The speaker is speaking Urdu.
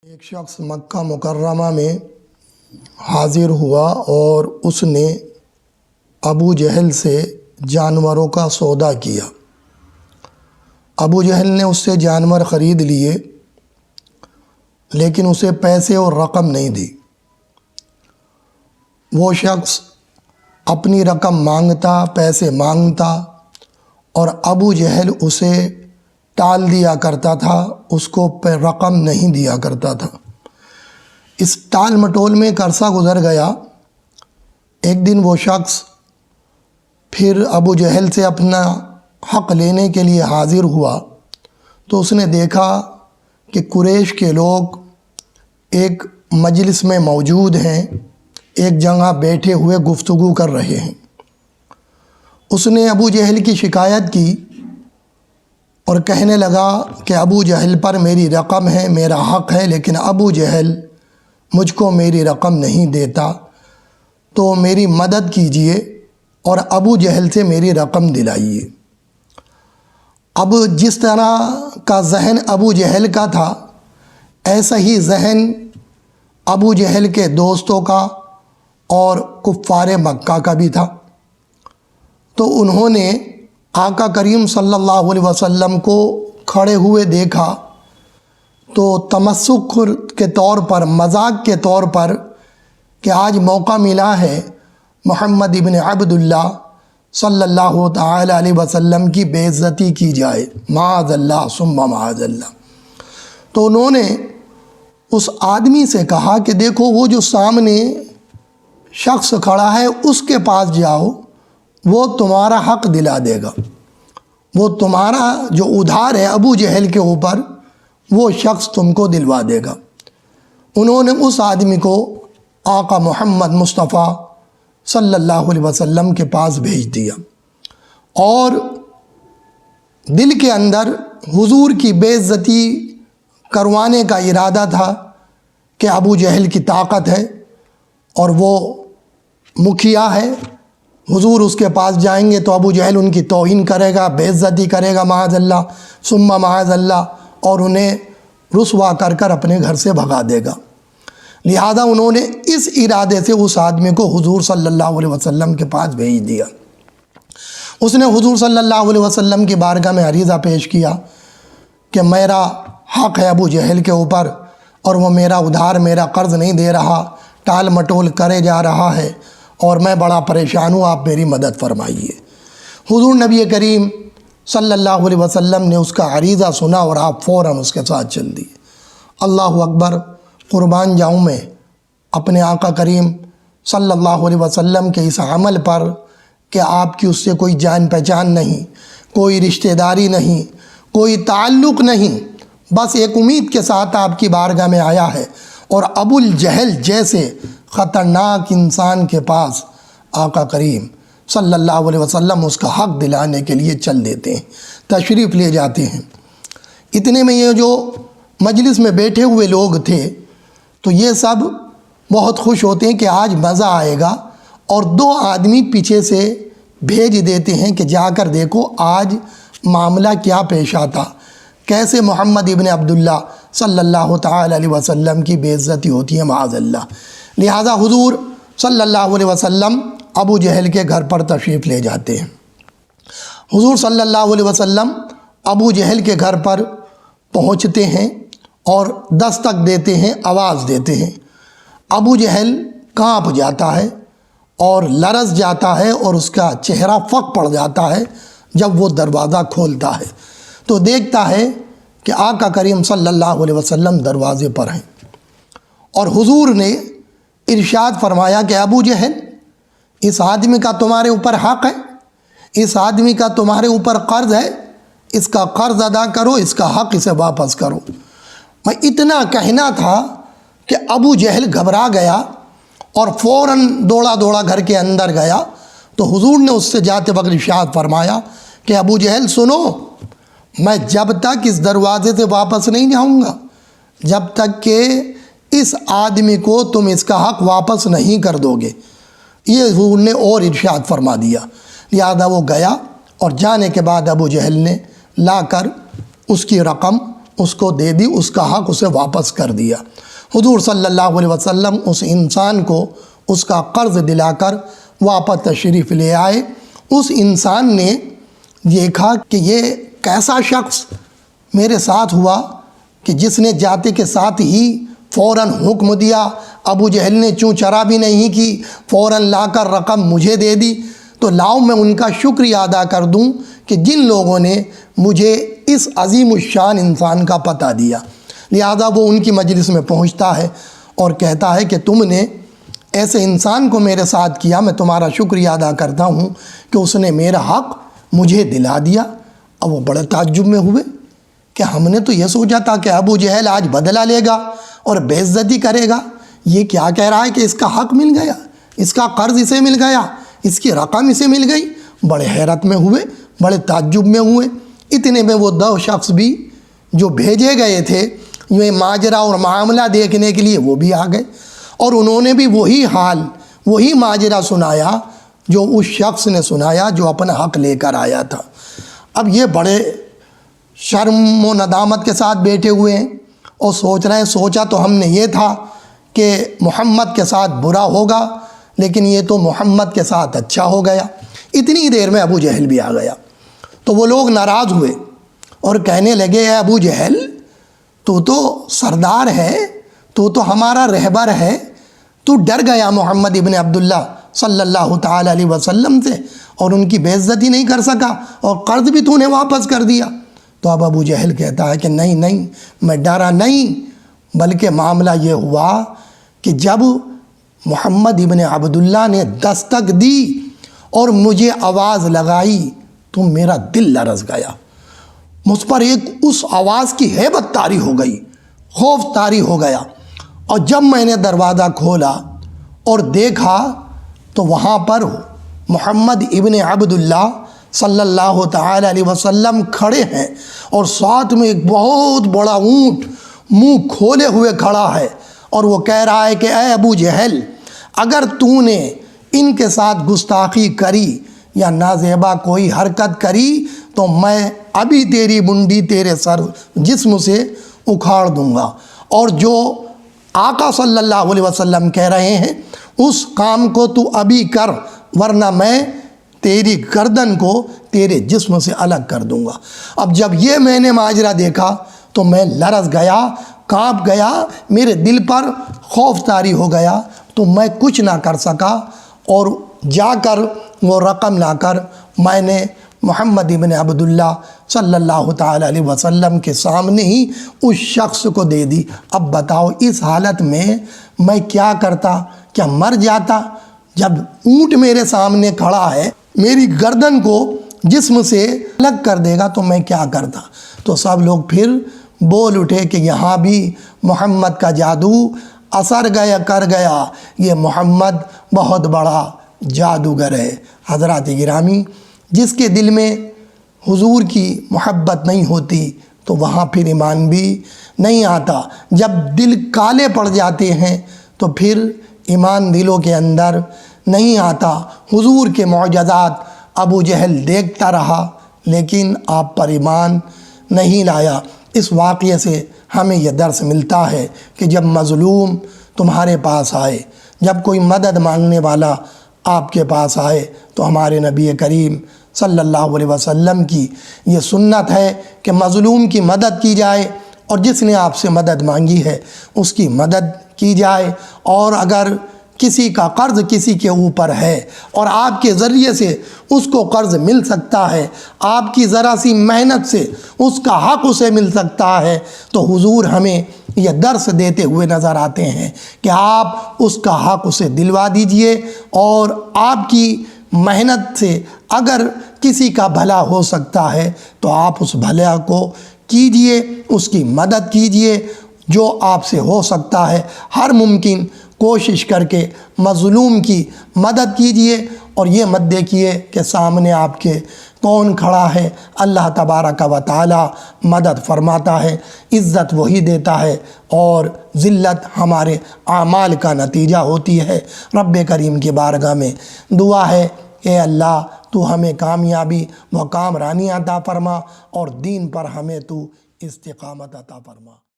ایک شخص مکہ مکرمہ میں حاضر ہوا اور اس نے ابو جہل سے جانوروں کا سودا کیا۔ ابو جہل نے اس سے جانور خرید لیے لیکن اسے پیسے اور رقم نہیں دی۔ وہ شخص اپنی رقم مانگتا، پیسے مانگتا اور ابو جہل اسے ٹال دیا کرتا تھا، اس کو رقم نہیں دیا کرتا تھا۔ اس ٹال مٹول میں ایک عرصہ گزر گیا۔ ایک دن وہ شخص پھر ابو جہل سے اپنا حق لینے کے لیے حاضر ہوا تو اس نے دیکھا کہ قریش کے لوگ ایک مجلس میں موجود ہیں، ایک جگہ بیٹھے ہوئے گفتگو کر رہے ہیں۔ اس نے ابو جہل کی شکایت کی اور کہنے لگا کہ ابو جہل پر میری رقم ہے، میرا حق ہے، لیکن ابو جہل مجھ کو میری رقم نہیں دیتا، تو میری مدد کیجئے اور ابو جہل سے میری رقم دلائیے۔ اب جس طرح کا ذہن ابو جہل کا تھا، ایسا ہی ذہن ابو جہل کے دوستوں کا اور کفار مکہ کا بھی تھا۔ تو انہوں نے آقا کریم صلی اللہ علیہ وسلم کو کھڑے ہوئے دیکھا تو تمسخر کے طور پر، مذاق کے طور پر کہ آج موقع ملا ہے محمد ابن عبداللہ صلی اللہ تعالی علیہ وسلم کی بے عزتی کی جائے، معاذ اللہ ثم معاذ اللہ۔ تو انہوں نے اس آدمی سے کہا کہ دیکھو وہ جو سامنے شخص کھڑا ہے اس کے پاس جاؤ، وہ تمہارا حق دلا دے گا، وہ تمہارا جو ادھار ہے ابو جہل کے اوپر وہ شخص تم کو دلوا دے گا۔ انہوں نے اس آدمی کو آقا محمد مصطفیٰ صلی اللہ علیہ وسلم کے پاس بھیج دیا اور دل کے اندر حضور کی بے عزتی کروانے کا ارادہ تھا کہ ابو جہل کی طاقت ہے اور وہ مکھیا ہے، حضور اس کے پاس جائیں گے تو ابو جہل ان کی توہین کرے گا، بے عزتی کرے گا، معاذ اللہ ثم معاذ اللہ، اور انہیں رسوا کر کر اپنے گھر سے بھگا دے گا۔ لہذا انہوں نے اس ارادے سے اس آدمی کو حضور صلی اللہ علیہ وسلم کے پاس بھیج دیا۔ اس نے حضور صلی اللہ علیہ وسلم کی بارگاہ میں عریضہ پیش کیا کہ میرا حق ہے ابو جہل کے اوپر اور وہ میرا ادھار، میرا قرض نہیں دے رہا، ٹال مٹول کرے جا رہا ہے اور میں بڑا پریشان ہوں، آپ میری مدد فرمائیے۔ حضور نبی کریم صلی اللہ علیہ وسلم نے اس کا عریضہ سنا اور آپ فوراً اس کے ساتھ چل دیے۔ اللہ اکبر، قربان جاؤں میں اپنے آقا کریم صلی اللہ علیہ وسلم کے اس عمل پر کہ آپ کی اس سے کوئی جان پہچان نہیں، کوئی رشتہ داری نہیں، کوئی تعلق نہیں، بس ایک امید کے ساتھ آپ کی بارگاہ میں آیا ہے اور ابو الجہل جیسے خطرناک انسان کے پاس آقا کریم صلی اللہ علیہ وسلم اس کا حق دلانے کے لیے چل دیتے ہیں، تشریف لے جاتے ہیں۔ اتنے میں یہ جو مجلس میں بیٹھے ہوئے لوگ تھے تو یہ سب بہت خوش ہوتے ہیں کہ آج مزہ آئے گا، اور دو آدمی پیچھے سے بھیج دیتے ہیں کہ جا کر دیکھو آج معاملہ کیا پیش آتا، کیسے محمد ابن عبداللہ صلی اللہ تعالی علیہ وسلم کی بے عزتی ہوتی ہے، معاذ اللہ۔ لہذا حضور صلی اللہ علیہ وسلم ابو جہل کے گھر پر تشریف لے جاتے ہیں۔ حضور صلی اللہ علیہ وسلم ابو جہل کے گھر پر پہنچتے ہیں اور دستک دیتے ہیں، آواز دیتے ہیں۔ ابو جہل کانپ جاتا ہے اور لرز جاتا ہے اور اس کا چہرہ فک پڑ جاتا ہے جب وہ دروازہ کھولتا ہے تو دیکھتا ہے کہ آقا کریم صلی اللہ علیہ وسلم دروازے پر ہیں، اور حضور نے ارشاد فرمایا کہ ابو جہل، اس آدمی کا تمہارے اوپر حق ہے، اس آدمی کا تمہارے اوپر قرض ہے، اس کا قرض ادا کرو، اس کا حق اسے واپس کرو۔ میں اتنا کہنا تھا کہ ابو جہل گھبرا گیا اور فوراً دوڑا دوڑا گھر کے اندر گیا تو حضور نے اس سے جاتے وقت ارشاد فرمایا کہ ابو جہل سنو، میں جب تک اس دروازے سے واپس نہیں جاؤں گا جب تک کہ اس آدمی کو تم اس کا حق واپس نہیں کر دو گے۔ یہ حضور نے اور ارشاد فرما دیا۔ لہذا وہ گیا اور جانے کے بعد ابو جہل نے لا کر اس کی رقم اس کو دے دی، اس کا حق اسے واپس کر دیا۔ حضور صلی اللہ علیہ وسلم اس انسان کو اس کا قرض دلا کر واپس تشریف لے آئے۔ اس انسان نے دیکھا کہ یہ کیسا شخص میرے ساتھ ہوا کہ جس نے جاتے کے ساتھ ہی فوراً حکم دیا، ابو جہل نے چوں چرا بھی نہیں کی، فوراً لا کر رقم مجھے دے دی، تو لاؤ میں ان کا شکریہ ادا کر دوں کہ جن لوگوں نے مجھے اس عظیم الشان انسان کا پتہ دیا۔ لہذا وہ ان کی مجلس میں پہنچتا ہے اور کہتا ہے کہ تم نے ایسے انسان کو میرے ساتھ کیا، میں تمہارا شکریہ ادا کرتا ہوں کہ اس نے میرا حق مجھے دلا دیا۔ اب وہ بڑے تعجب میں ہوئے کہ ہم نے تو یہ سوچا تھا کہ ابو جہل آج بدلہ لے گا اور بے عزتی کرے گا، یہ کیا کہہ رہا ہے کہ اس کا حق مل گیا، اس کا قرض اسے مل گیا، اس کی رقم اسے مل گئی۔ بڑے حیرت میں ہوئے، بڑے تعجب میں ہوئے۔ اتنے میں وہ دو شخص بھی جو بھیجے گئے تھے یہ ماجرا اور معاملہ دیکھنے کے لیے، وہ بھی آ گئے اور انہوں نے بھی وہی حال، وہی ماجرا سنایا جو اس شخص نے سنایا جو اپنا حق لے کر آیا تھا۔ اب یہ بڑے شرم و ندامت کے ساتھ بیٹھے ہوئے ہیں اور سوچ رہے ہیں، سوچا تو ہم نے یہ تھا کہ محمد کے ساتھ برا ہوگا، لیکن یہ تو محمد کے ساتھ اچھا ہو گیا۔ اتنی دیر میں ابو جہل بھی آ گیا تو وہ لوگ ناراض ہوئے اور کہنے لگے، اے ابو جہل، تو سردار ہے، تو ہمارا رہبر ہے، تو ڈر گیا محمد ابن عبداللہ صلی اللہ تعالی علیہ وسلم سے اور ان کی بے عزتی نہیں کر سکا اور قرض بھی تو نے واپس کر دیا۔ تو اب ابو جہل کہتا ہے کہ نہیں، میں ڈرا نہیں، بلکہ معاملہ یہ ہوا کہ جب محمد ابن عبداللہ نے دستک دی اور مجھے آواز لگائی تو میرا دل لرز گیا، مجھ پر ایک اس آواز کی ہیبت طاری ہو گئی، خوف طاری ہو گیا، اور جب میں نے دروازہ کھولا اور دیکھا تو وہاں پر محمد ابن عبداللہ صلی اللہ تعالی علیہ وسلم کھڑے ہیں اور ساتھ میں ایک بہت بڑا اونٹ منہ کھولے ہوئے کھڑا ہے، اور وہ کہہ رہا ہے کہ اے ابو جہل، اگر تو نے ان کے ساتھ گستاخی کری یا نازیبا کوئی حرکت کری تو میں ابھی تیری منڈی تیرے سر جسم سے اکھاڑ دوں گا، اور جو آقا صلی اللہ علیہ وسلم کہہ رہے ہیں اس کام کو تو ابھی کر، ورنہ میں تیری گردن کو تیرے جسم سے الگ کر دوں گا۔ اب جب یہ میں نے ماجرا دیکھا تو میں لرز گیا، کانپ گیا، میرے دل پر خوف طاری ہو گیا، تو میں کچھ نہ کر سکا اور جا کر وہ رقم لا کر میں نے محمد ابن عبداللہ صلی اللہ تعالی علیہ وسلم کے سامنے ہی اس شخص کو دے دی۔ اب بتاؤ اس حالت میں کیا کرتا؟ کیا مر جاتا؟ جب اونٹ میرے سامنے کھڑا ہے، میری گردن کو جسم سے الگ کر دے گا تو میں کیا کرتا؟ تو سب لوگ پھر بول اٹھے کہ یہاں بھی محمد کا جادو اثر کر گیا، یہ محمد بہت بڑا جادوگر ہے۔ حضرات گرامی، جس کے دل میں حضور کی محبت نہیں ہوتی تو وہاں پھر ایمان بھی نہیں آتا۔ جب دل کالے پڑ جاتے ہیں تو پھر ایمان دلوں کے اندر نہیں آتا۔ حضور کے معجزات ابو جہل دیکھتا رہا لیکن آپ پر ایمان نہیں لایا۔ اس واقعے سے ہمیں یہ درس ملتا ہے کہ جب مظلوم تمہارے پاس آئے، جب کوئی مدد مانگنے والا آپ کے پاس آئے تو ہمارے نبی کریم صلی اللہ علیہ وسلم کی یہ سنت ہے کہ مظلوم کی مدد کی جائے، اور جس نے آپ سے مدد مانگی ہے اس کی مدد کی جائے، اور اگر کسی کا قرض کسی کے اوپر ہے اور آپ کے ذریعے سے اس کو قرض مل سکتا ہے، آپ کی ذرا سی محنت سے اس کا حق اسے مل سکتا ہے، تو حضور ہمیں یہ درس دیتے ہوئے نظر آتے ہیں کہ آپ اس کا حق اسے دلوا دیجئے، اور آپ کی محنت سے اگر کسی کا بھلا ہو سکتا ہے تو آپ اس بھلا کو کیجئے، اس کی مدد کیجئے، جو آپ سے ہو سکتا ہے ہر ممکن کوشش کر کے مظلوم کی مدد کیجئے، اور یہ مت دیکھیے کہ سامنے آپ کے کون کھڑا ہے۔ اللہ تبارک و تعالی مدد فرماتا ہے، عزت وہی دیتا ہے، اور ذلت ہمارے اعمال کا نتیجہ ہوتی ہے۔ رب کریم کی بارگاہ میں دعا ہے، اے اللہ تو ہمیں کامیابی و کامرانی عطا فرما، اور دین پر ہمیں تو استقامت عطا فرما۔